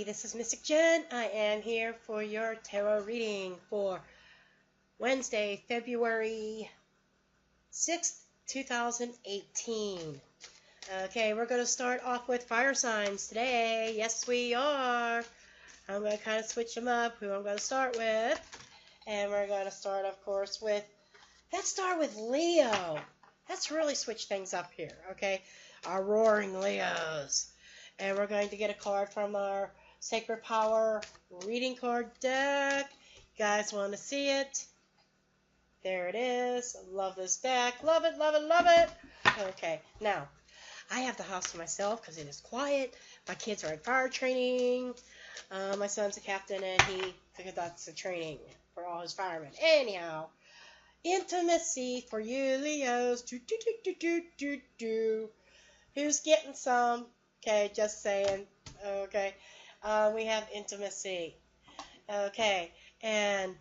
This is Mystic Jen. I am here for your tarot reading for Wednesday, February 6th, 2018. Okay, we're going to start off with fire signs today. Yes, we are. I'm going to kind of switch them up, who I'm going to start with. And we're going to start, of course, let's start with Leo. Let's really switch things up here, okay? Our roaring Leos. And we're going to get a card from our Sacred Power reading card deck. You guys want to see it? There it is. Love this deck. Love it, love it, love it. Okay, now, I have the house to myself because it is quiet. My kids are in fire training. My son's a captain and he conducts the training for all his firemen. Anyhow, intimacy for you, Leos. Who's getting some? Okay, just saying. Okay. We have intimacy. Okay. And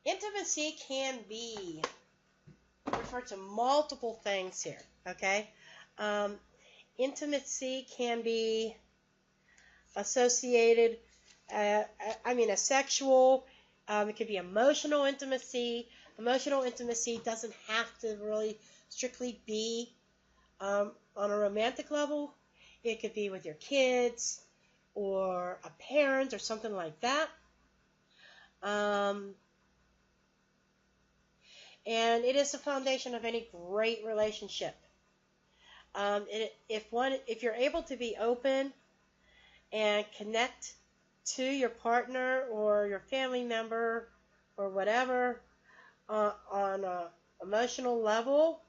intimacy can be referred to multiple things here. Okay. Intimacy can be associated, a sexual, it could be emotional intimacy. Emotional intimacy doesn't have to really strictly be on a romantic level. It could be with your kids or a parent or something like that. And it is the foundation of any great relationship. If you're able to be open and connect to your partner or your family member or whatever on an emotional level,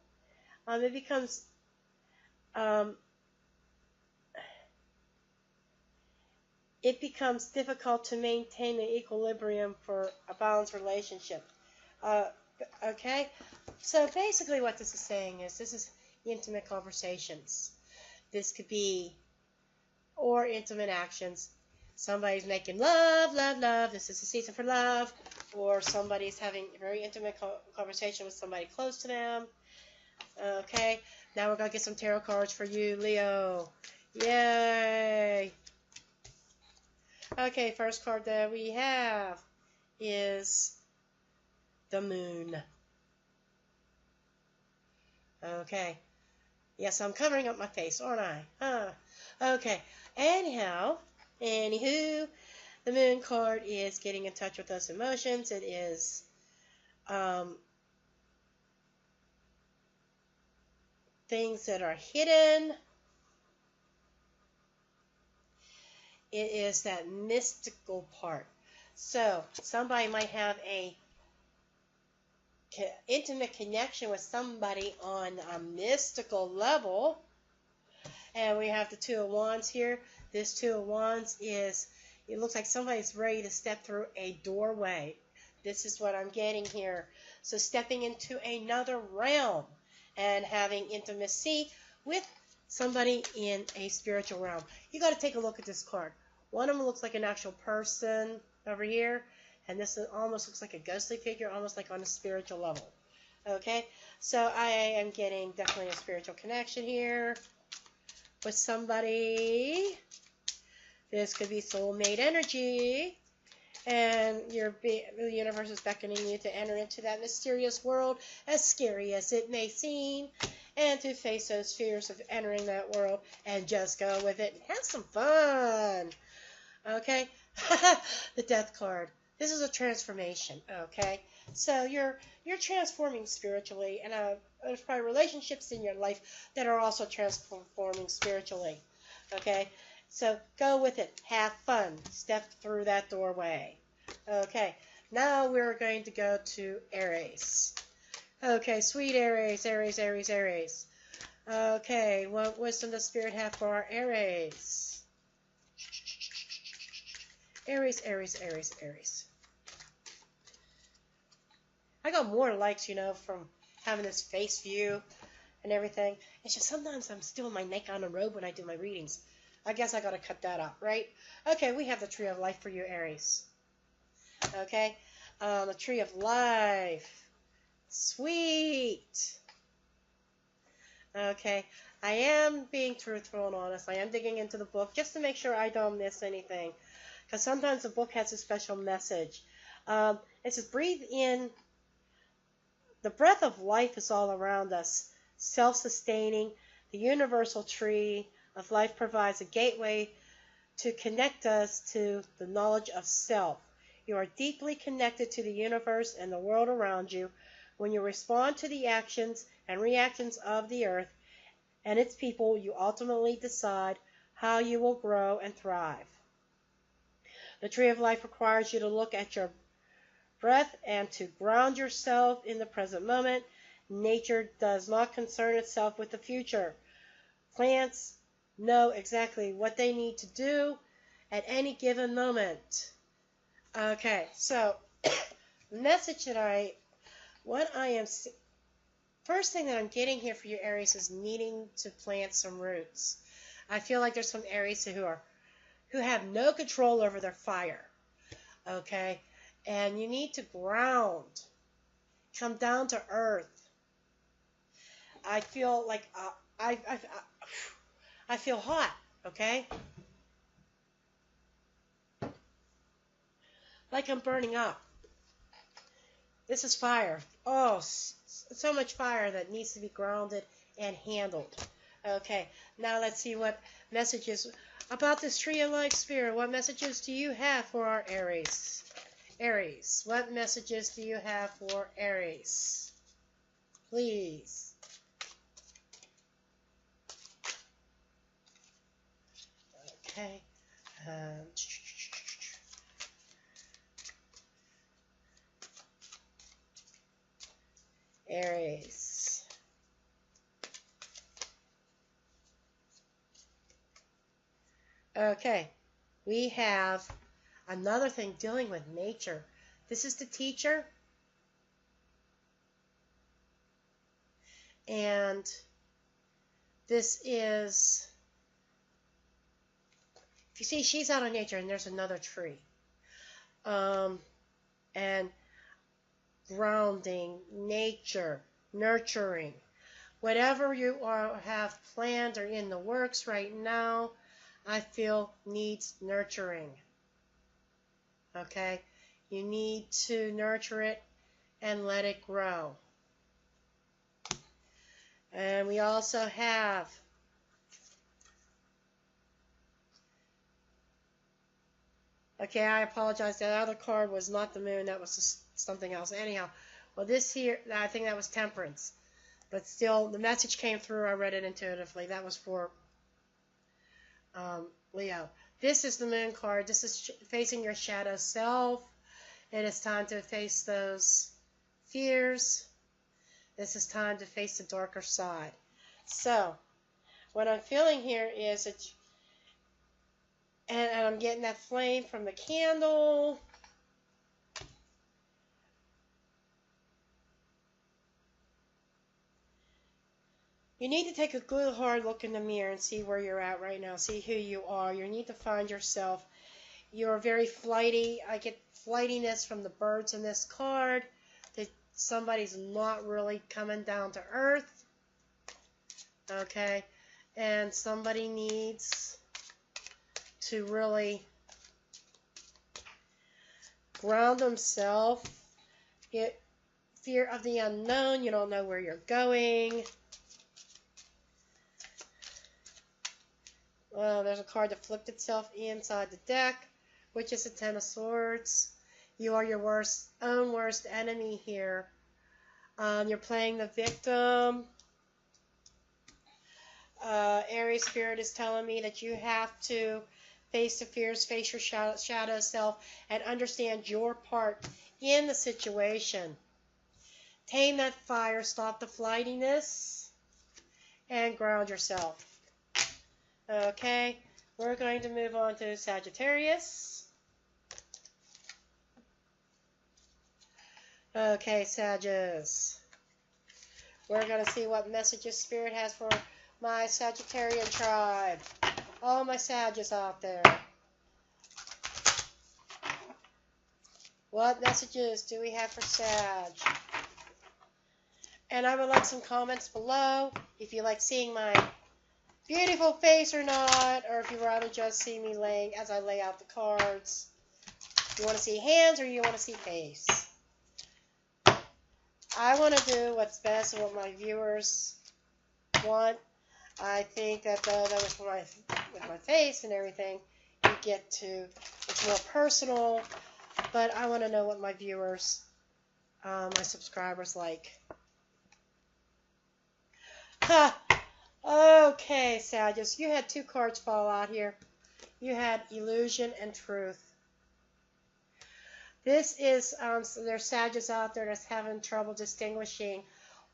it becomes difficult to maintain the equilibrium for a balanced relationship. Okay? So basically what this is saying is this is intimate conversations. This could be, or intimate actions. Somebody's making love, love, love. This is the season for love. Or somebody's having a very intimate conversation with somebody close to them. Okay? Now we're going to get some tarot cards for you, Leo. Yay! Okay, first card that we have is the Moon. Okay. Yes, I'm covering up my face, aren't I? Okay. Anywho, the Moon card is getting in touch with us emotions. It is things that are hidden. It is that mystical part. So somebody might have a intimate connection with somebody on a mystical level. And we have the Two of Wands here. This Two of Wands it looks like somebody's ready to step through a doorway. This is what I'm getting here. So stepping into another realm and having intimacy with somebody in a spiritual realm. You got to take a look at this card. One of them looks like an actual person over here, and this almost looks like a ghostly figure, almost like on a spiritual level. Okay, so I am getting definitely a spiritual connection here with somebody. This could be soulmate energy, and the universe is beckoning you to enter into that mysterious world, as scary as it may seem, and to face those fears of entering that world and just go with it and have some fun. Okay? The Death card. This is a transformation, okay? So you're transforming spiritually, and there's probably relationships in your life that are also transforming spiritually, okay? So go with it. Have fun. Step through that doorway. Okay, now we're going to go to Aries. Okay, sweet Aries, Aries, Aries, Aries. Okay, what wisdom does Spirit have for our Aries? Aries, Aries, Aries, Aries. I got more likes, from having this face view and everything. It's just sometimes I'm still in my neck on a robe when I do my readings. I guess I got to cut that out, right? Okay, we have the Tree of Life for you, Aries. Okay, the Tree of Life. Sweet. Okay, I am being truthful and honest. I am digging into the book just to make sure I don't miss anything. Because sometimes the book has a special message. It says, breathe in. The breath of life is all around us, self-sustaining. The universal tree of life provides a gateway to connect us to the knowledge of self. You are deeply connected to the universe and the world around you. When you respond to the actions and reactions of the earth and its people, you ultimately decide how you will grow and thrive. The tree of life requires you to look at your breath and to ground yourself in the present moment. Nature does not concern itself with the future. Plants know exactly what they need to do at any given moment. Okay, so the message that first thing that I'm getting here for you Aries is needing to plant some roots. I feel like there's some Aries who have no control over their fire. Okay, and you need to ground, come down to earth. I feel like I feel hot. Okay, like I'm burning up. This is fire. Oh, so much fire that needs to be grounded and handled. Okay, now let's see what messages about this tree of life spirit. What messages do you have for our Aries? Aries, what messages do you have for Aries? Please. Okay. Aries. Okay, we have another thing dealing with nature. This is the teacher. And this is, if you see, she's out of nature and there's another tree. And grounding, nature, nurturing. Whatever you have planned or in the works right now, I feel needs nurturing. Okay? You need to nurture it and let it grow. And we also have okay, I apologize. That other card was not the moon. That was just something else. Anyhow, well, this here, I think that was temperance. But still, the message came through. I read it intuitively. That was for Leo. This is the moon card. This is facing your shadow self. It is time to face those fears. This is time to face the darker side. So, what I'm feeling here is that, and I'm getting that flame from the candle. You need to take a good hard look in the mirror and see where you're at right now. See who you are. You need to find yourself. You're very flighty. I get flightiness from the birds in this card. That somebody's not really coming down to earth. Okay? And somebody needs to really ground themselves. Get fear of the unknown. You don't know where you're going. Well, there's a card that flipped itself inside the deck, which is the Ten of Swords. You are your own worst enemy here. You're playing the victim. Aries Spirit is telling me that you have to face the fears, face your shadow self, and understand your part in the situation. Tame that fire, stop the flightiness, and ground yourself. Okay, we're going to move on to Sagittarius. Okay, Sagittarius. We're going to see what messages Spirit has for my Sagittarian tribe. All my Sagittarius out there. What messages do we have for Sag? And I would like some comments below if you like seeing my beautiful face or not, or if you rather just see me laying as I lay out the cards. You want to see hands or you want to see face? I want to do what's best and what my viewers want. I think that that was with my face and everything, you get to, it's more personal, but I want to know what my viewers, my subscribers like. Ha! Okay, Sagittarius, you had two cards fall out here. You had illusion and truth. This is, there's Sagittarius out there that's having trouble distinguishing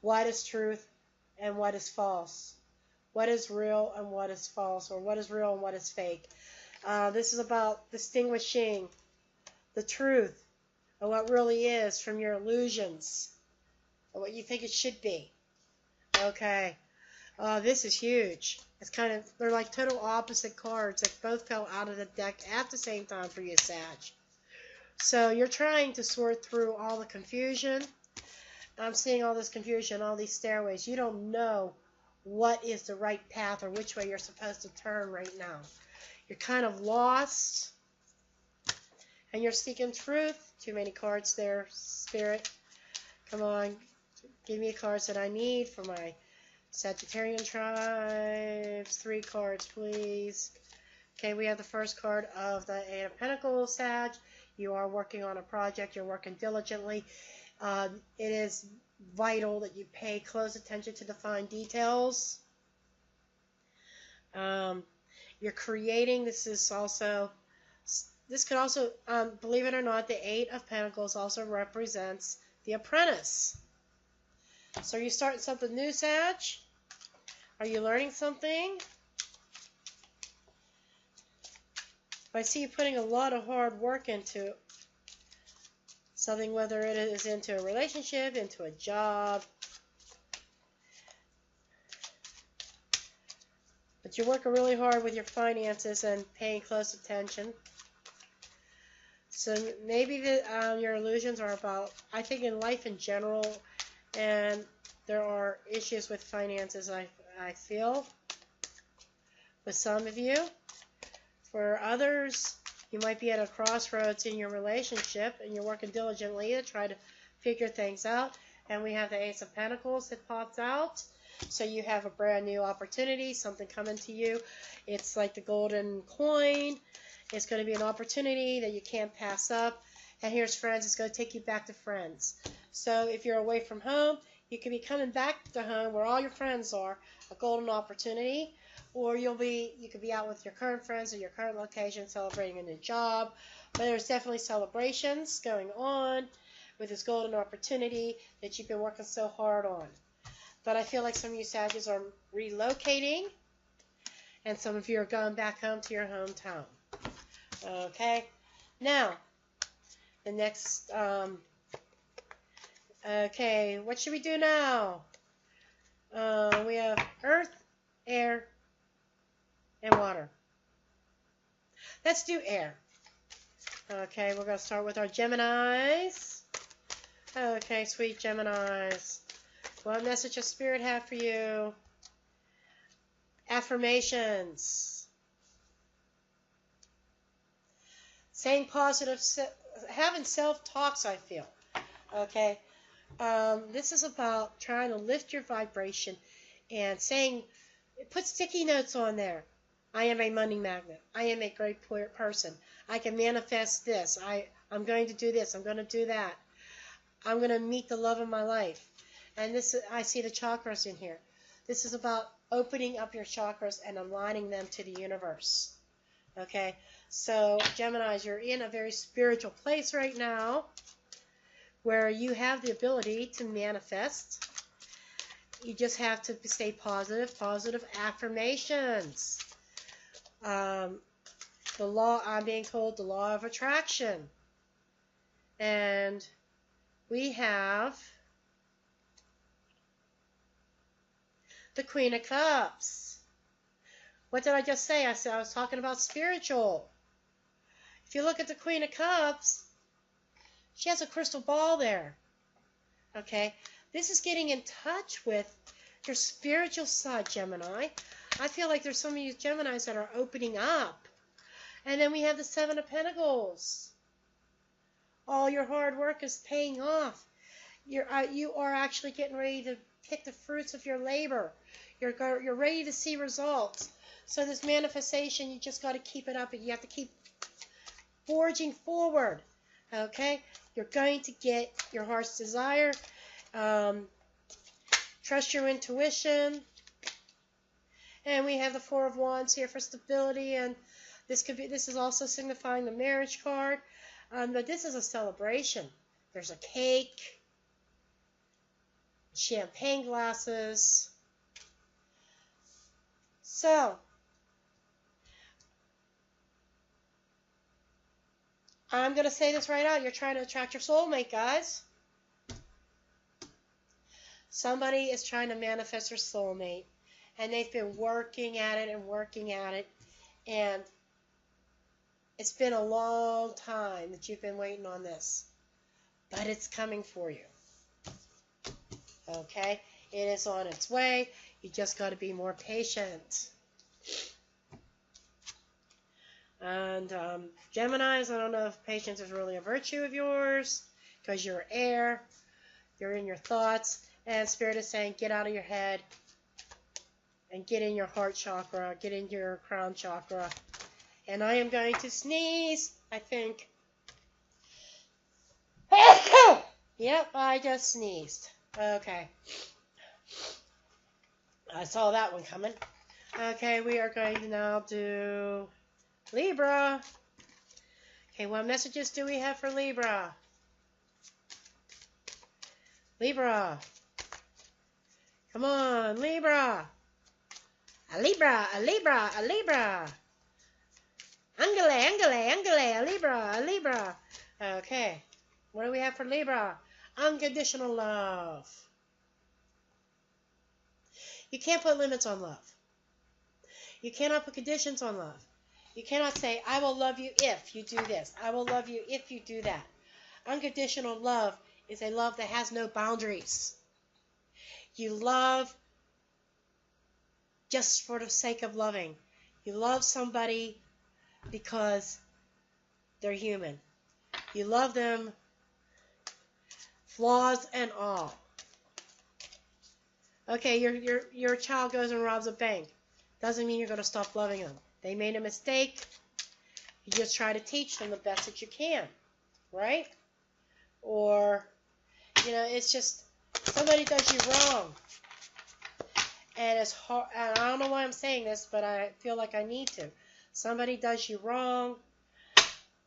what is truth and what is false. What is real and what is false, or what is real and what is fake. This is about distinguishing the truth of what really is from your illusions, or what you think it should be. Okay. This is huge. It's kind of, they're like total opposite cards that both fell out of the deck at the same time for you, Sag. So you're trying to sort through all the confusion. I'm seeing all this confusion, all these stairways. You don't know what is the right path or which way you're supposed to turn right now. You're kind of lost. And you're seeking truth. Too many cards there, Spirit. Come on. Give me cards that I need for my Sagittarian tribes. 3 cards, please. Okay, we have the first card of the Eight of Pentacles, Sag. You are working on a project. You're working diligently. It is vital that you pay close attention to the fine details. You're creating. This could also, believe it or not, the Eight of Pentacles also represents the apprentice. So are you starting something new, Sag? Are you learning something? I see you putting a lot of hard work into something, whether it is into a relationship, into a job. But you're working really hard with your finances and paying close attention. So maybe your illusions are about, I think, in life in general, and there are issues with finances, I feel, with some of you. For others, you might be at a crossroads in your relationship, and you're working diligently to try to figure things out. And we have the Ace of Pentacles that pops out. So you have a brand new opportunity, something coming to you. It's like the golden coin. It's going to be an opportunity that you can't pass up. And here's friends. It's going to take you back to friends. So if you're away from home, you can be coming back to home where all your friends are, a golden opportunity. Or you could be out with your current friends at your current location celebrating a new job. But there's definitely celebrations going on with this golden opportunity that you've been working so hard on. But I feel like some of you Sagittarius are relocating, and some of you are going back home to your hometown. Okay? Now, the next, okay, what should we do now? We have earth, air, and water. Let's do air. Okay, we're going to start with our Geminis. Okay, sweet Geminis. What message does Spirit have for you? Affirmations. Saying positive, having self-talks, I feel. Okay? This is about trying to lift your vibration and saying, put sticky notes on there. I am a money magnet. I am a great person. I can manifest this. I'm going to do this. I'm going to do that. I'm going to meet the love of my life. And this, I see the chakras in here. This is about opening up your chakras and aligning them to the universe. Okay? So, Geminis, you're in a very spiritual place right now where you have the ability to manifest. You just have to stay positive. Positive affirmations. The law, I'm being told, the law of attraction. And we have the Queen of Cups. What did I just say? I said I was talking about spiritual. If you look at the Queen of Cups, she has a crystal ball there. Okay? This is getting in touch with your spiritual side, Gemini. I feel like there's some of you Geminis that are opening up. And then we have the Seven of Pentacles. All your hard work is paying off. You are actually getting ready to pick the fruits of your labor. You're ready to see results. So this manifestation, you just got to keep it up. You have to keep forging forward. Okay? You're going to get your heart's desire. Trust your intuition. And we have the Four of Wands here for stability, and this is also signifying the marriage card. But this is a celebration. There's a cake, champagne glasses. So, I'm going to say this right out. You're trying to attract your soulmate, guys. Somebody is trying to manifest their soulmate. And they've been working at it and working at it. And it's been a long time that you've been waiting on this. But it's coming for you. Okay? It is on its way. You just got to be more patient. And Geminis, I don't know if patience is really a virtue of yours. Because you're air. You're in your thoughts. And Spirit is saying, get out of your head. And get in your heart chakra, get in your crown chakra. And I am going to sneeze, I think. Yep, I just sneezed. Okay. I saw that one coming. Okay, we are going to now do Libra. Okay, what messages do we have for Libra? Libra. Come on, Libra. A Libra, a Libra, a Libra. Angele, a Libra, a Libra. Okay. What do we have for Libra? Unconditional love. You can't put limits on love. You cannot put conditions on love. You cannot say, I will love you if you do this. I will love you if you do that. Unconditional love is a love that has no boundaries. You love just for the sake of loving. You love somebody because they're human. You love them, flaws and all. Okay, your child goes and robs a bank. Doesn't mean you're going to stop loving them. They made a mistake. You just try to teach them the best that you can, right? Or, it's just somebody does you wrong. And it's hard, and I don't know why I'm saying this, but I feel like I need to. Somebody does you wrong,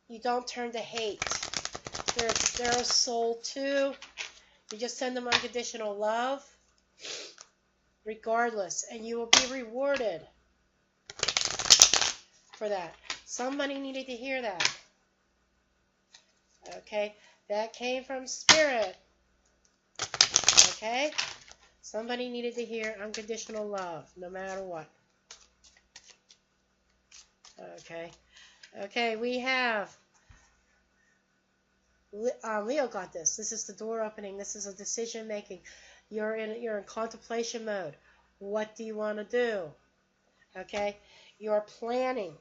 you don't turn to hate. They're a soul too. You just send them unconditional love, regardless, and you will be rewarded for that. Somebody needed to hear that. Okay, that came from Spirit. Okay? Somebody needed to hear unconditional love, no matter what. Okay. Okay, we have Leo got this. This is the door opening. This is a decision making. You're in contemplation mode. What do you want to do? Okay? You're planning.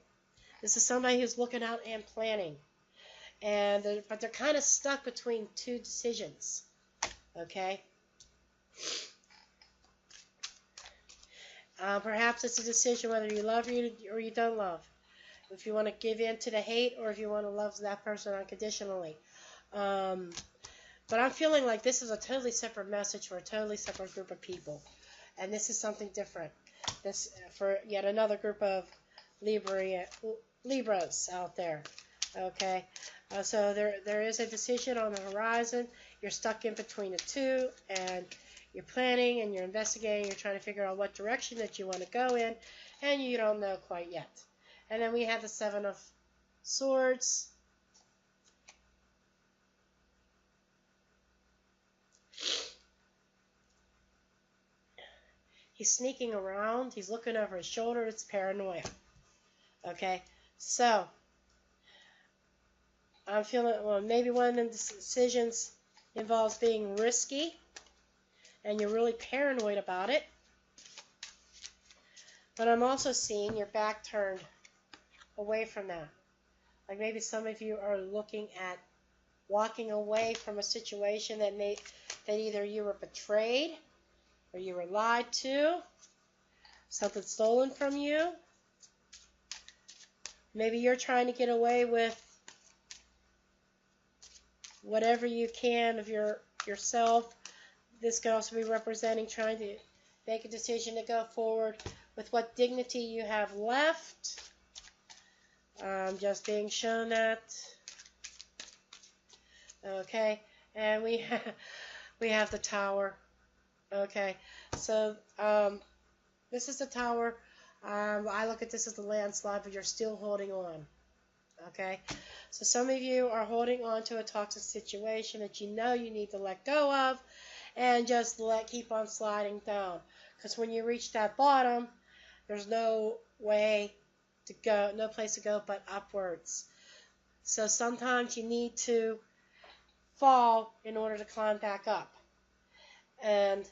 This is somebody who's looking out and planning. But they're kind of stuck between two decisions. Okay? Perhaps it's a decision whether you love or you don't love. If you want to give in to the hate or if you want to love that person unconditionally. But I'm feeling like this is a totally separate message for a totally separate group of people. And this is something different. This for yet another group of Libras out there. Okay? So there is a decision on the horizon. You're stuck in between the two, and you're planning and you're investigating. You're trying to figure out what direction that you want to go in, and you don't know quite yet. And then we have the Seven of Swords. He's sneaking around. He's looking over his shoulder. It's paranoia. Okay? So, I'm feeling, well, maybe one of the decisions involves being risky, and you're really paranoid about it. But I'm also seeing your back turned away from that. Like maybe some of you are looking at walking away from a situation that either you were betrayed or you were lied to, something stolen from you. Maybe you're trying to get away with whatever you can of yourself. This could also be representing trying to make a decision to go forward with what dignity you have left. Just being shown that. Okay, and we have the Tower. Okay, so this is the Tower. I look at this as the landslide, but you're still holding on. Okay, so some of you are holding on to a toxic situation that you know you need to let go of, and just keep on sliding down. Because when you reach that bottom, there's no way to go, no place to go but upwards. So sometimes you need to fall in order to climb back up. And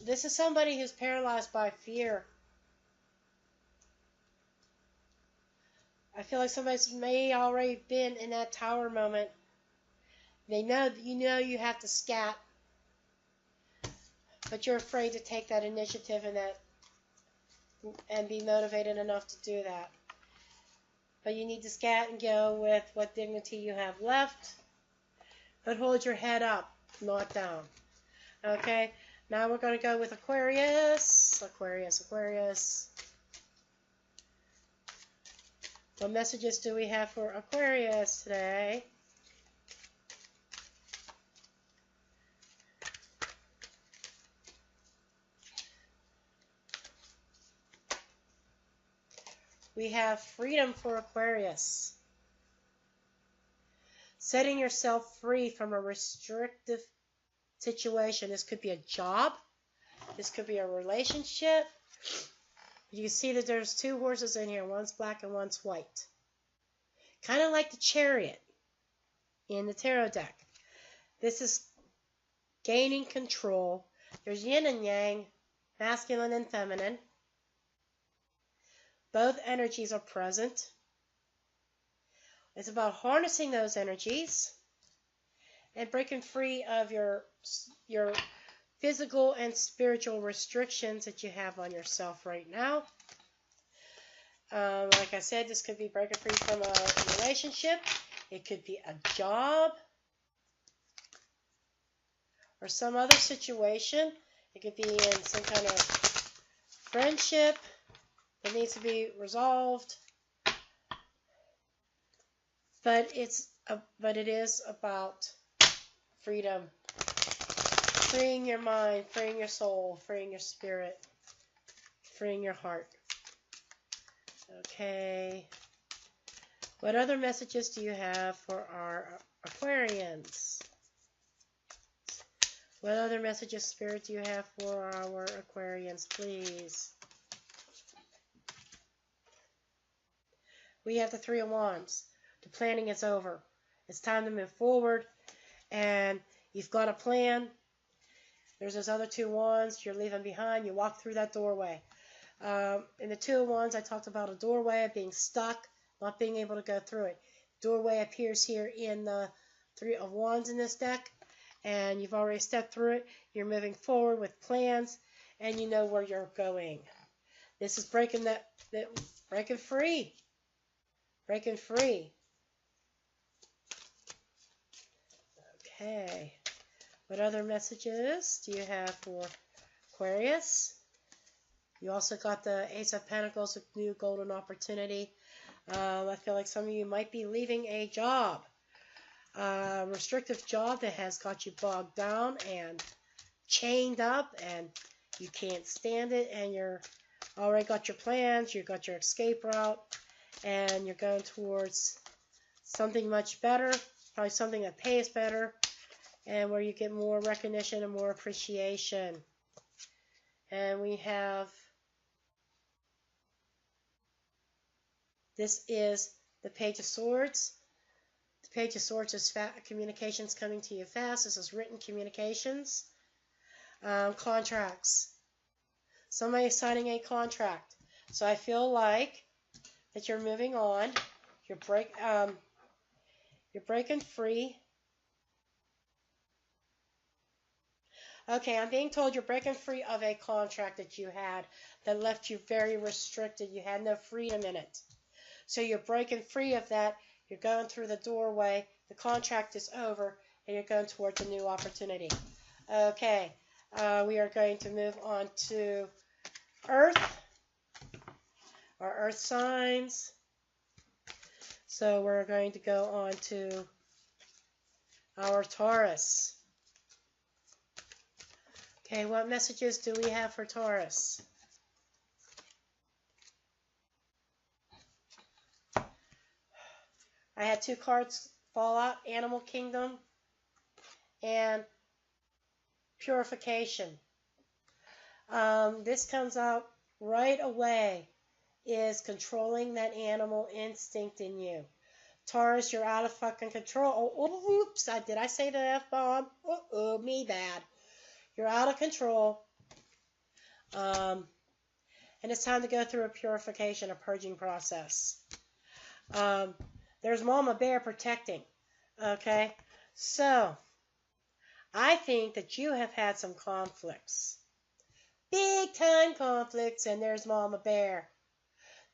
this is somebody who's paralyzed by fear. I feel like somebody's may already been in that Tower moment. They know that you have to scat, but you're afraid to take that initiative and be motivated enough to do that. But you need to scat and go with what dignity you have left, but hold your head up, not down. Okay, now we're going to go with Aquarius. Aquarius. What messages do we have for Aquarius today? We have freedom for Aquarius. Setting yourself free from a restrictive situation. This could be a job. This could be a relationship. You see that there's two horses in here. One's black and one's white. Kind of like the Chariot in the tarot deck. This is gaining control. There's yin and yang, masculine and feminine. Both energies are present. It's about harnessing those energies and breaking free of your physical and spiritual restrictions that you have on yourself right now. Like I said, this could be breaking free from a relationship. It could be a job or some other situation. It could be in some kind of friendship that needs to be resolved. But it is about freedom. Freeing your mind, freeing your soul, freeing your spirit, freeing your heart. Okay. What other messages do you have for our Aquarians? What other messages, Spirit, do you have for our Aquarians, please? We have the Three of Wands. The planning is over. It's time to move forward, and you've got a plan. There's those other two wands you're leaving behind. You walk through that doorway. In the Two of Wands, I talked about a doorway of being stuck, not being able to go through it. Doorway appears here in the Three of Wands in this deck, and you've already stepped through it. You're moving forward with plans, and you know where you're going. This is breaking free. Breaking free. Okay. What other messages do you have for Aquarius? You also got the Ace of Pentacles with new golden opportunity. I feel like some of you might be leaving a job. A restrictive job that has got you bogged down and chained up, and you can't stand it, and you're already got your plans, you've got your escape route, and you're going towards something much better, probably something that pays better, and where you get more recognition and more appreciation. And we have, this is the Page of Swords. The Page of Swords is communications coming to you fast. This is written communications. Contracts. Somebody is signing a contract. So I feel like that you're moving on. You're breaking free. Okay, I'm being told you're breaking free of a contract that you had that left you very restricted. You had no freedom in it. So you're breaking free of that. You're going through the doorway. The contract is over, and you're going towards a new opportunity. Okay, we are going to move on to Earth, our Earth signs. So we're going to go on to our Taurus. Okay, what messages do we have for Taurus? I had two cards fall out, Animal Kingdom and Purification. This comes out right away, is controlling that animal instinct in you. Taurus, you're out of fucking control. Oh, oops, did I say the F-bomb? Uh-oh, me bad. You're out of control. And it's time to go through a purification, a purging process. There's Mama Bear protecting. Okay? So, I think that you have had some conflicts. Big time conflicts, and there's Mama Bear.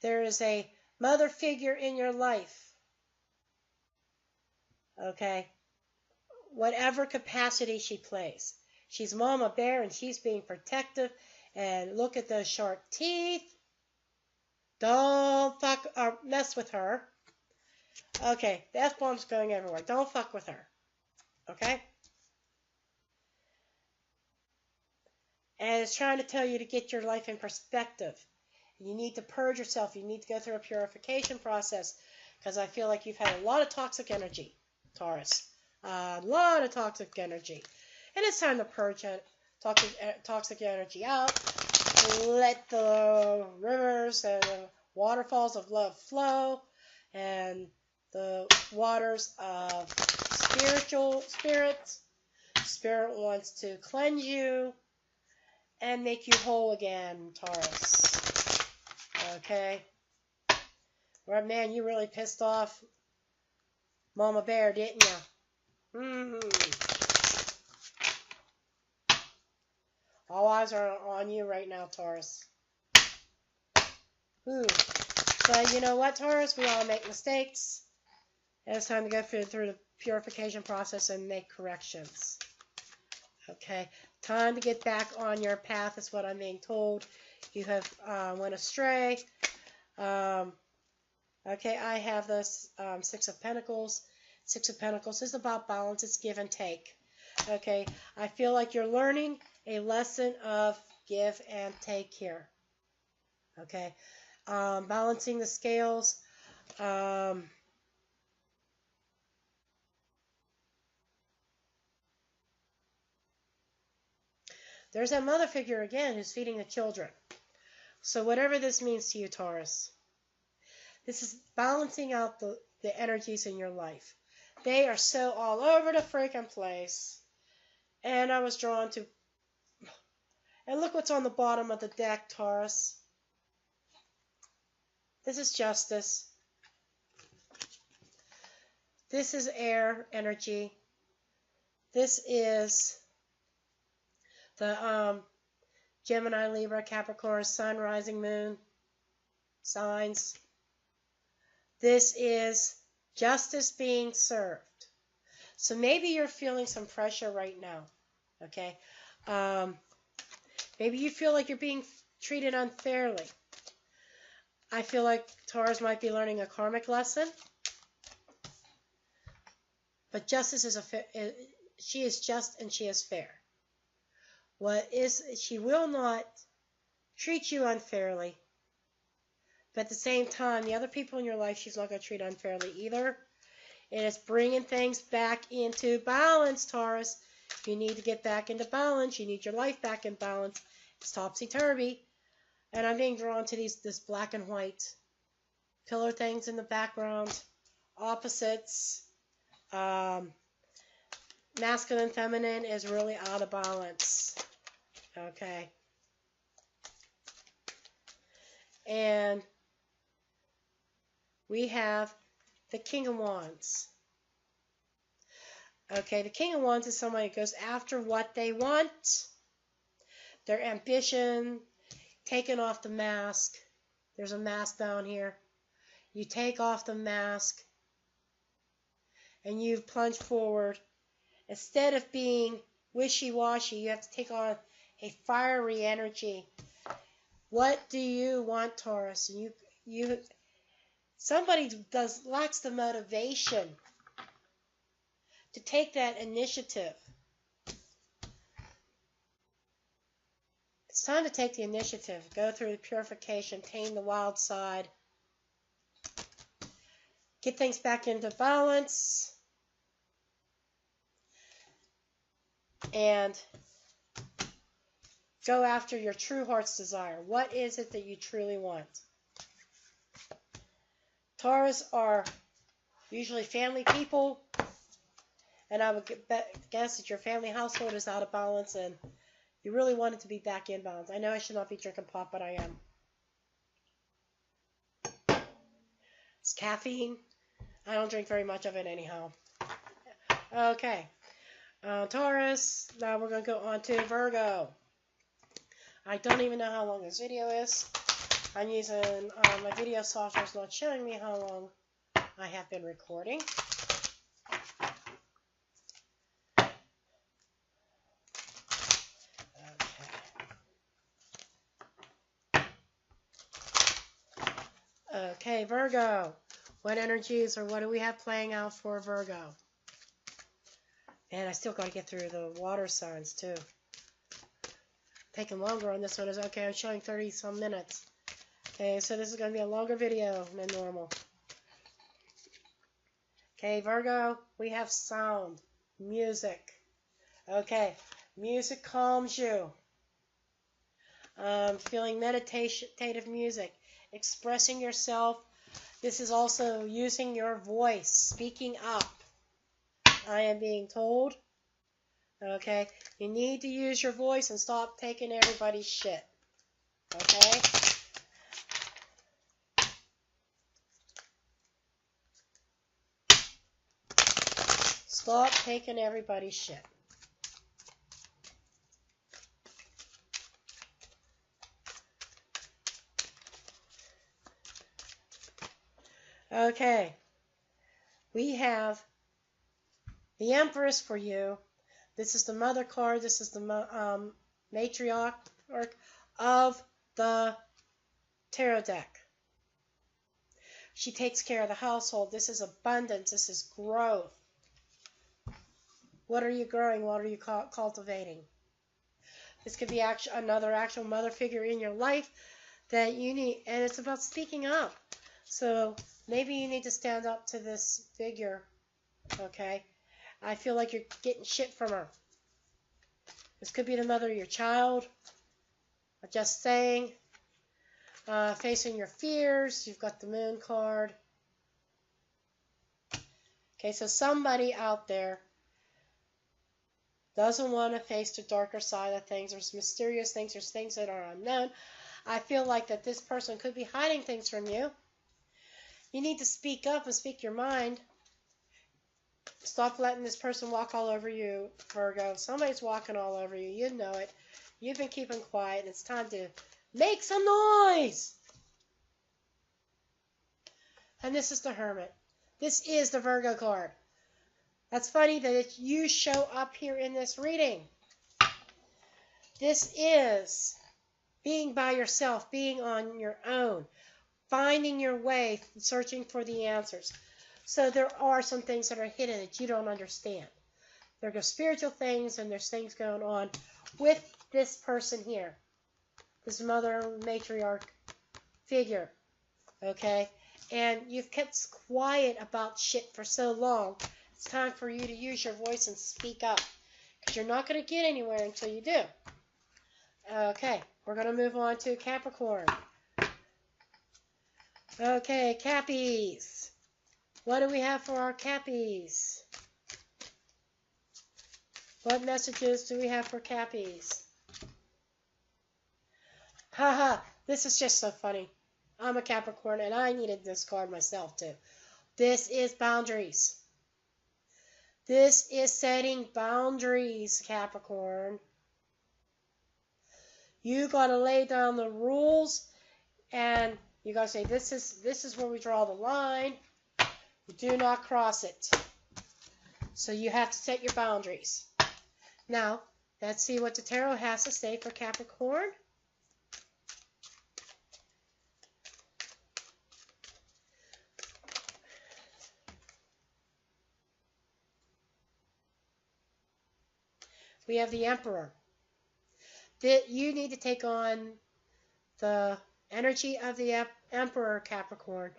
There is a mother figure in your life. Okay? Whatever capacity she plays. She's Mama Bear, and she's being protective. And look at those sharp teeth. Don't fuck or mess with her. Okay, the F-bomb's going everywhere. Don't fuck with her. Okay? And it's trying to tell you to get your life in perspective. You need to purge yourself. You need to go through a purification process. Because I feel like you've had a lot of toxic energy, Taurus. A lot of toxic energy. And it's time to purge toxic energy out. Let the rivers and the waterfalls of love flow. And the waters of spirits. Spirit wants to cleanse you and make you whole again, Taurus. Okay? Well, man, you really pissed off Mama Bear, didn't you? All eyes are on you right now, Taurus. Ooh. So, you know what, Taurus? We all make mistakes. And it's time to go through the purification process and make corrections. Okay? Time to get back on your path is what I'm being told. You have went astray. Okay, I have this Six of Pentacles. Six of Pentacles is about balance. It's give and take. Okay, I feel like you're learning a lesson of give and take here. Okay, balancing the scales. There's that mother figure again who's feeding the children. So whatever this means to you, Taurus, this is balancing out the energies in your life. They are so all over the freaking place. And I was drawn to... And look what's on the bottom of the deck, Taurus. This is justice. This is air energy. This is the Gemini, Libra, Capricorn, Sun, Rising, Moon signs. This is justice being served. So maybe you're feeling some pressure right now. Okay? Maybe you feel like you're being treated unfairly. I feel like Taurus might be learning a karmic lesson. But justice is she is just and she is fair. She will not treat you unfairly. But at the same time, the other people in your life, she's not going to treat unfairly either. And it's bringing things back into balance, Taurus. You need to get back into balance. You need your life back in balance. It's topsy-turvy. And I'm being drawn to this black and white pillar things in the background. Opposites. Masculine, feminine is really out of balance. Okay. And we have the King of Wands. Okay, the King of Wands is somebody who goes after what they want, their ambition, taking off the mask. There's a mask down here. You take off the mask and you plunge forward. Instead of being wishy-washy, you have to take on a fiery energy. What do you want, Taurus? Somebody lacks the motivation to take that initiative. It's time to take the initiative. Go through the purification, tame the wild side. Get things back into balance. And go after your true heart's desire. What is it that you truly want? Taurus are usually family people. And I would guess that your family household is out of balance and you really want it to be back in balance. I know I should not be drinking pop, but I am. It's caffeine. I don't drink very much of it anyhow. Okay. Taurus. Now we're going to go on to Virgo. I don't even know how long this video is. I'm using my video software. It's not showing me how long I have been recording. Okay, Virgo. What energies or what do we have playing out for Virgo? And I still got to get through the water signs too. Taking longer on this one. Okay, I'm showing 30 some minutes. Okay, so this is going to be a longer video than normal. Okay, Virgo, we have sound, music. Okay, music calms you. Feeling meditative music, expressing yourself. This is also using your voice, speaking up. I am being told. Okay, you need to use your voice and stop taking everybody's shit. Okay? Stop taking everybody's shit. Okay, we have the Empress for you. This is the mother card. This is the matriarch of the tarot deck. She takes care of the household. This is abundance. This is growth. What are you growing? What are you cultivating? This could be another actual mother figure in your life that you need, and it's about speaking up. So maybe you need to stand up to this figure, okay? I feel like you're getting shit from her. This could be the mother of your child. Just saying. Facing your fears. You've got the Moon card. Okay, so somebody out there doesn't want to face the darker side of things. There's mysterious things. There's things that are unknown. I feel like that this person could be hiding things from you. You need to speak up and speak your mind. Stop letting this person walk all over you, Virgo. Somebody's walking all over you. You know it. You've been keeping quiet, and it's time to make some noise. And this is the Hermit. This is the Virgo card. That's funny that you show up here in this reading. This is being by yourself, being on your own, finding your way, searching for the answers. So there are some things that are hidden that you don't understand. There are spiritual things and there's things going on with this person here. This mother matriarch figure. Okay? And you've kept quiet about shit for so long. It's time for you to use your voice and speak up. Because you're not going to get anywhere until you do. Okay, we're going to move on to Capricorn. Okay, Cappies. What do we have for our Cappies? What messages do we have for Cappies? Haha, this is just so funny. I'm a Capricorn, and I needed this card myself, too. This is boundaries. This is setting boundaries, Capricorn. You got to lay down the rules, and you got to say, this is where we draw the line. You do not cross it. So you have to set your boundaries. Now, let's see what the tarot has to say for Capricorn. We have the Emperor. That you need to take on the energy of the Emperor, Capricorn.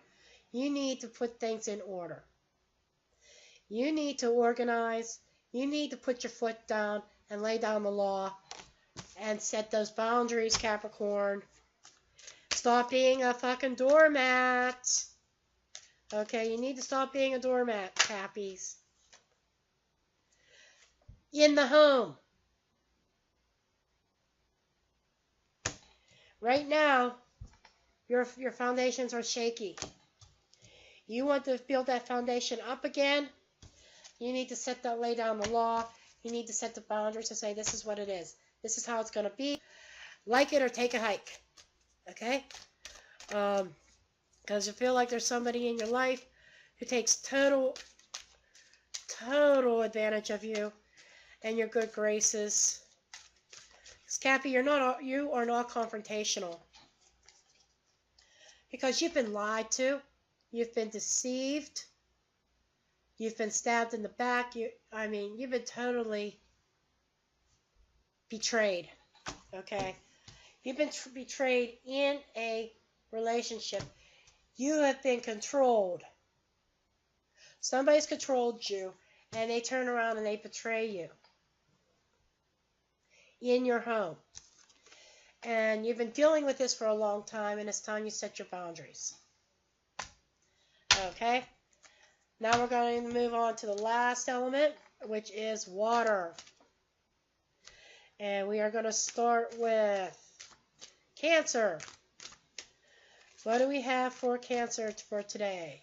You need to put things in order. You need to organize. You need to put your foot down and lay down the law and set those boundaries, Capricorn. Stop being a fucking doormat. Okay, you need to stop being a doormat, Cappies. In the home. Right now, your foundations are shaky. You want to build that foundation up again. You need to lay down the law. You need to set the boundaries to say this is what it is. This is how it's going to be. Like it or take a hike. Okay? Because you feel like there's somebody in your life who takes total advantage of you and your good graces. Cappy, you are not confrontational. Because you've been lied to. You've been deceived. You've been stabbed in the back. You've been totally betrayed. Okay? You've been betrayed in a relationship. You have been controlled. Somebody's controlled you, and they turn around and they betray you in your home. And you've been dealing with this for a long time, and it's time you set your boundaries. Okay? Now we're going to move on to the last element, which is water. And we are going to start with Cancer. What do we have for Cancer for today?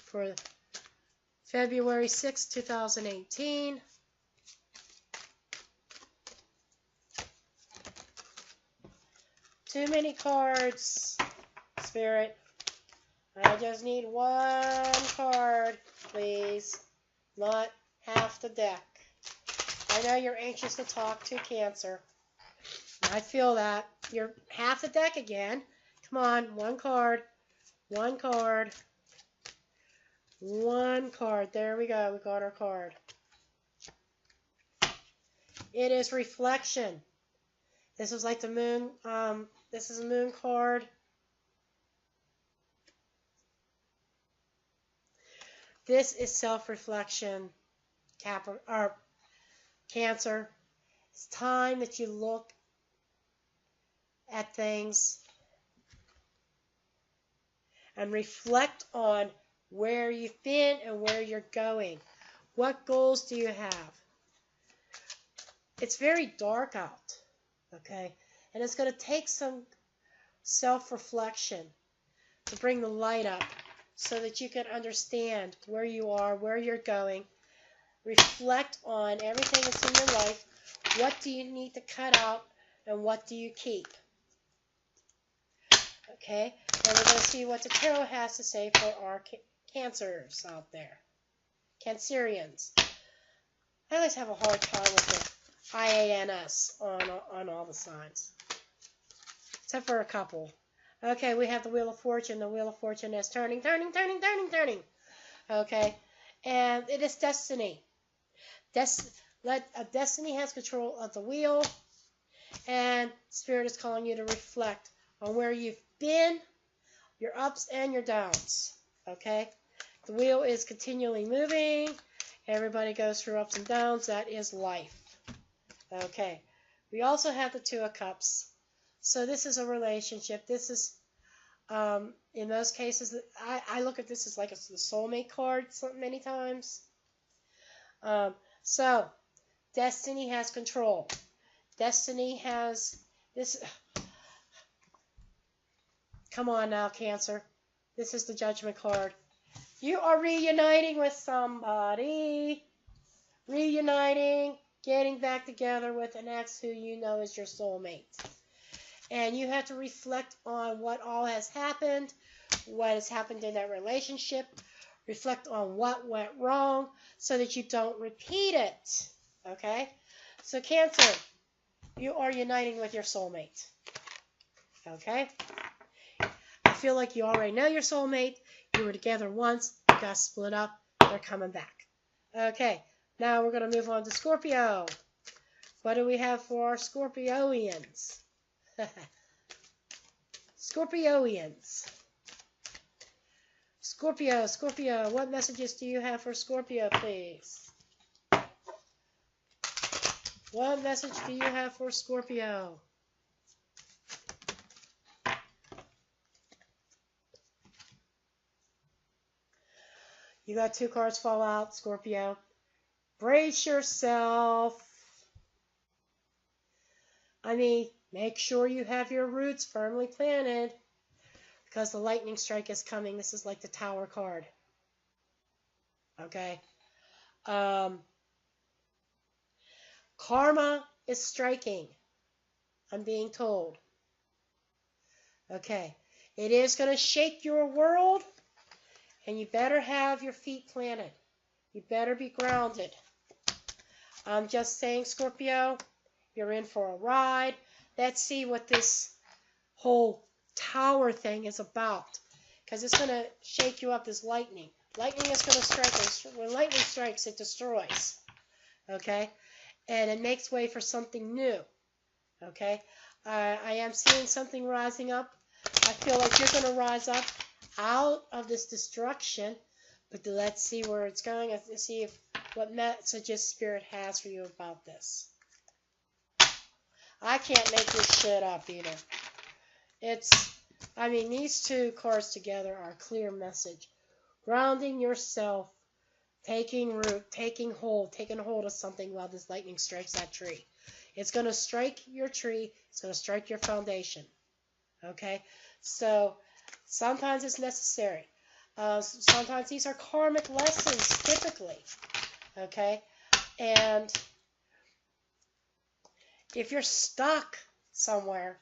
For February 6, 2018. Too many cards, Spirit. I just need one card, please. Not half the deck. I know you're anxious to talk to Cancer. I feel that. You're half the deck again. Come on, one card. One card. One card. There we go. We got our card. It is reflection. This is like the moon. This is a moon card. This is self-reflection, Cancer. It's time that you look at things and reflect on where you've been and where you're going. What goals do you have? It's very dark out, okay? And it's going to take some self-reflection to bring the light up so that you can understand where you are, where you're going. Reflect on everything that's in your life. What do you need to cut out and what do you keep? Okay? And we're going to see what the tarot has to say for our Cancers out there. Cancerians. I always have a hard time with the IANS on all the signs. Except for a couple. Okay, we have the Wheel of Fortune. The Wheel of Fortune is turning. Okay? And it is destiny. Destiny has control of the wheel. And Spirit is calling you to reflect on where you've been, your ups and your downs. Okay? The wheel is continually moving. Everybody goes through ups and downs. That is life. Okay. We also have the Two of Cups. So this is a relationship. This is, in most cases, I look at this as like a soulmate card many times. So, Destiny has control. Destiny has this. Come on now, Cancer. This is the Judgment card. You are reuniting with somebody. Reuniting, getting back together with an ex who you know is your soulmate. And you have to reflect on what all has happened, what has happened in that relationship. Reflect on what went wrong so that you don't repeat it. Okay? So Cancer, you are uniting with your soulmate. Okay? I feel like you already know your soulmate. You were together once. You got split up. They're coming back. Okay. Now we're going to move on to Scorpio. What do we have for our Scorpioians? Scorpioians. Scorpio, what messages do you have for Scorpio, please? What message do you have for Scorpio? You got 2 cards fall out, Scorpio. Brace yourself. I mean, make sure you have your roots firmly planted because the lightning strike is coming. This is like the Tower card. Okay? Karma is striking. I'm being told. Okay. It is going to shake your world, and you better have your feet planted. You better be grounded. I'm just saying, Scorpio, you're in for a ride. Let's see what this whole Tower thing is about. Because it's going to shake you up as lightning. Lightning is going to strike. When lightning strikes, it destroys. Okay? And it makes way for something new. Okay? I am seeing something rising up. I feel like you're going to rise up out of this destruction. But let's see where it's going. Let's see what messages Spirit has for you about this. I can't make this shit up either. These 2 cards together are a clear message. Grounding yourself, taking root, taking hold of something while this lightning strikes that tree. It's going to strike your tree. It's going to strike your foundation. Okay? So, sometimes it's necessary. Sometimes these are karmic lessons, typically. Okay? And if you're stuck somewhere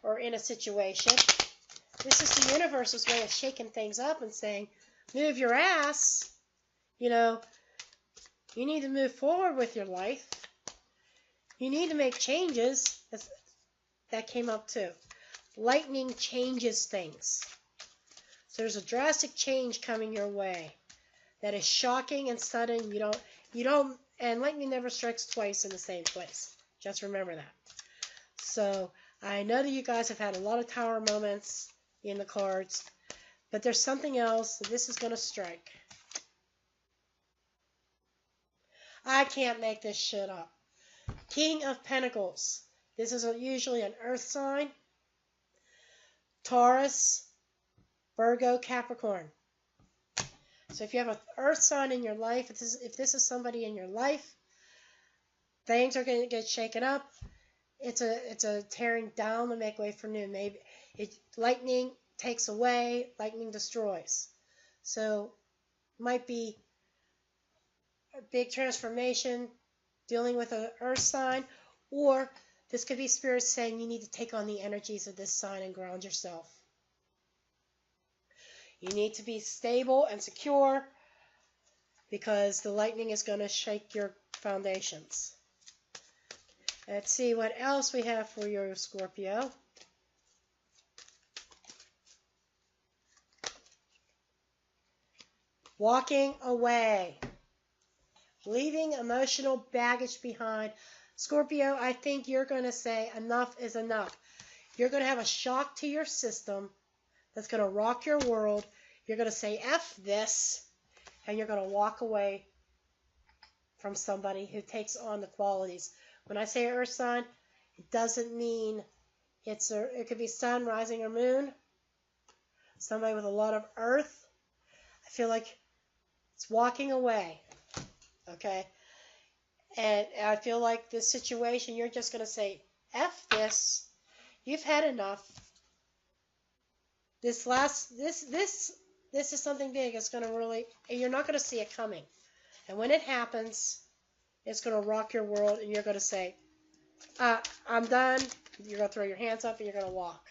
or in a situation, this is the universe's way of shaking things up and saying, move your ass. You know, you need to move forward with your life. You need to make changes. That came up too. Lightning changes things. So there's a drastic change coming your way that is shocking and sudden. And lightning never strikes twice in the same place. Just remember that. So I know that you guys have had a lot of Tower moments in the cards, but there's something else that this is going to strike. I can't make this shit up. King of Pentacles. This is usually an earth sign. Taurus, Virgo, Capricorn. So if you have an earth sign in your life, if this is somebody in your life, things are going to get shaken up. It's a tearing down to make way for new. Maybe lightning takes away, lightning destroys. So might be a big transformation dealing with an earth sign, or this could be Spirit saying you need to take on the energies of this sign and ground yourself. You need to be stable and secure because the lightning is going to shake your foundations. Let's see what else we have for your Scorpio. Walking away. Leaving emotional baggage behind. Scorpio, I think you're going to say enough is enough. You're going to have a shock to your system that's going to rock your world. You're going to say F this, and you're going to walk away from somebody who takes on the qualities. When I say earth sign, it doesn't mean it could be sun, rising, or moon. Somebody with a lot of earth. I feel like it's walking away. Okay? And I feel like this situation, you're just going to say, F this. You've had enough. This is something big. It's going to really, and you're not going to see it coming. And when it happens, it's going to rock your world, and you're going to say, I'm done. You're going to throw your hands up, and you're going to walk.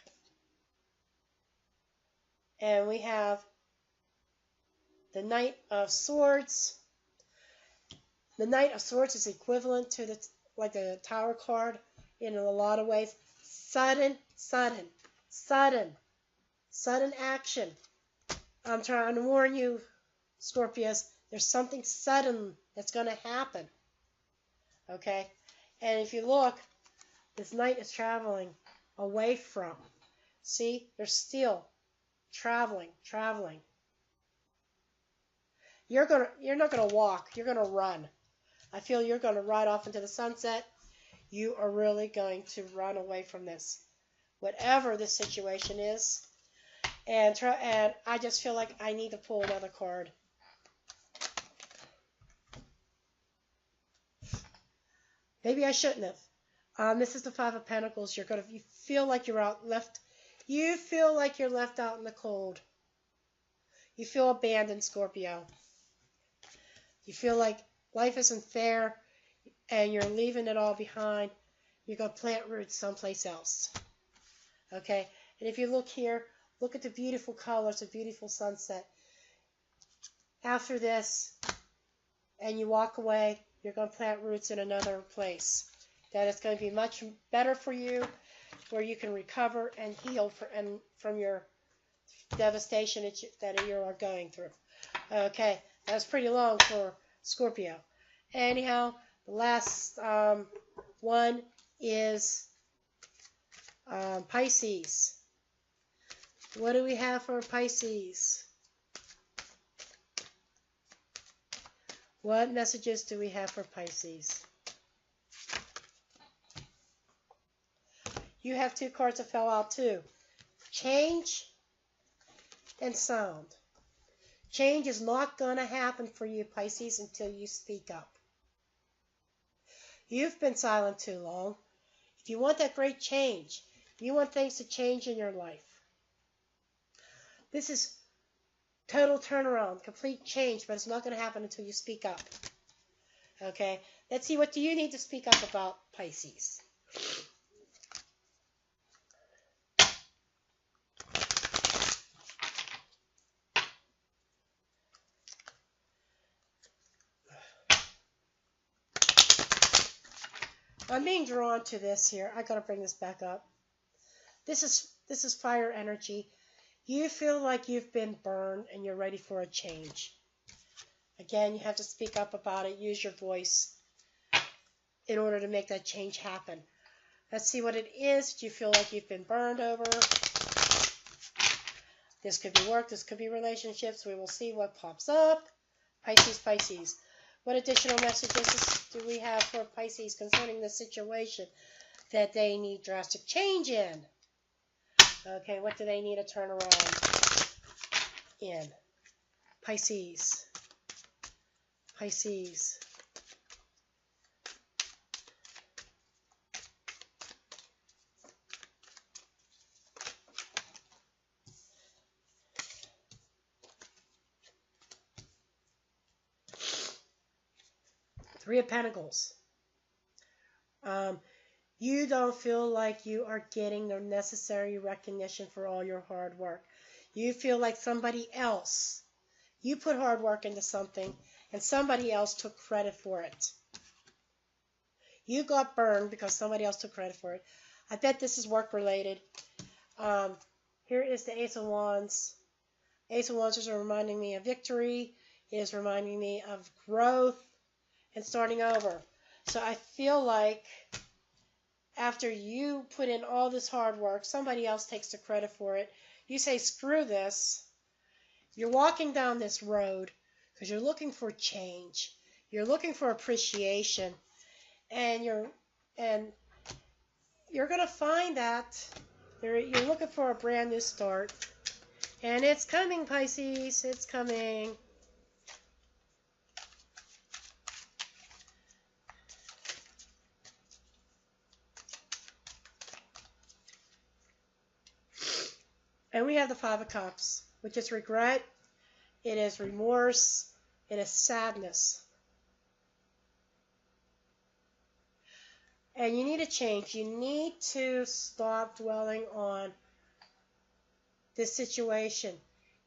And we have the Knight of Swords. The Knight of Swords is equivalent to the Tower card in a lot of ways. Sudden action. I'm trying to warn you, Scorpios, there's something sudden that's going to happen. Okay? And if you look, this knight is traveling away from. See? They're still traveling. You're not going to walk. You're going to run. I feel you're going to ride off into the sunset. You are really going to run away from this. Whatever this situation is. And I just feel like I need to pull another card. Maybe I shouldn't have. This is the Five of Pentacles. You feel like you're left out in the cold. You feel abandoned, Scorpio. You feel like life isn't fair and you're leaving it all behind. You're going to plant roots someplace else. Okay? And if you look here, look at the beautiful colors, the beautiful sunset. After this, and you walk away, you're going to plant roots in another place. That it's going to be much better for you, where you can recover and heal from your devastation that you are going through. Okay, that's pretty long for Scorpio. Anyhow, the last one is Pisces. What do we have for Pisces? What messages do we have for Pisces? You have two cards that fell out too. Change and sound. Change is not going to happen for you, Pisces, until you speak up. You've been silent too long. If you want that great change, you want things to change in your life. This is total turnaround, complete change, but it's not going to happen until you speak up. Okay? Let's see, what do you need to speak up about, Pisces? I'm being drawn to this here. I got to bring this back up. This is fire energy. You feel like you've been burned and you're ready for a change. Again, you have to speak up about it. Use your voice in order to make that change happen. Let's see what it is. Do you feel like you've been burned over? This could be work. This could be relationships. We will see what pops up. Pisces. What additional messages do we have for Pisces concerning the situation that they need drastic change in? Okay, what do they need a turnaround in? Pisces. Three of Pentacles. You don't feel like you are getting the necessary recognition for all your hard work. You feel like somebody else, you put hard work into something, and somebody else took credit for it. You got burned because somebody else took credit for it. I bet this is work related. Here is the Ace of Wands. Ace of Wands is reminding me of victory. It is reminding me of growth and starting over. So I feel like after you put in all this hard work, somebody else takes the credit for it. You say, screw this. You're walking down this road because you're looking for change. You're looking for appreciation. And you're going to find that you're looking for a brand new start. And it's coming, Pisces. It's coming. And we have the Five of Cups, which is regret, it is remorse, it is sadness. And you need to change. You need to stop dwelling on this situation.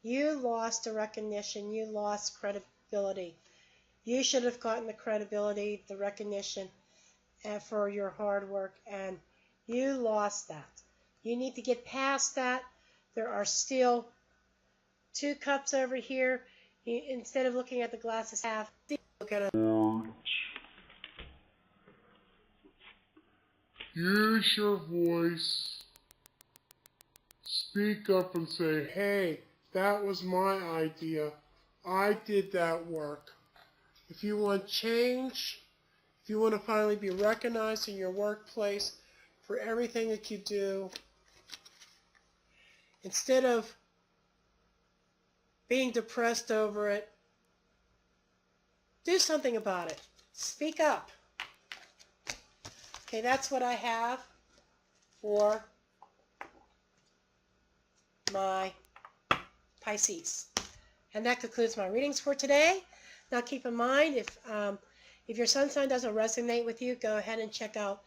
You lost the recognition. You lost credibility. You should have gotten the credibility, the recognition for your hard work, and you lost that. You need to get past that. There are still 2 cups over here. Instead of looking at the glass as half, look at it. Use your voice. Speak up and say, hey, that was my idea. I did that work. If you want change, if you want to finally be recognized in your workplace for everything that you do, instead of being depressed over it, do something about it. Speak up. Okay, that's what I have for my Pisces. And that concludes my readings for today. Now keep in mind, if your sun sign doesn't resonate with you, go ahead and check out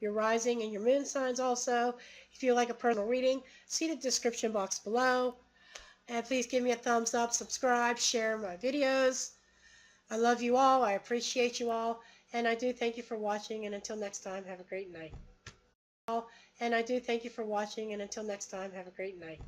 your rising and your moon signs also. If you like a personal reading, see the description box below. And please give me a thumbs up, subscribe, share my videos. I love you all. I appreciate you all. And I do thank you for watching. And until next time, have a great night. And I do thank you for watching. And until next time, have a great night.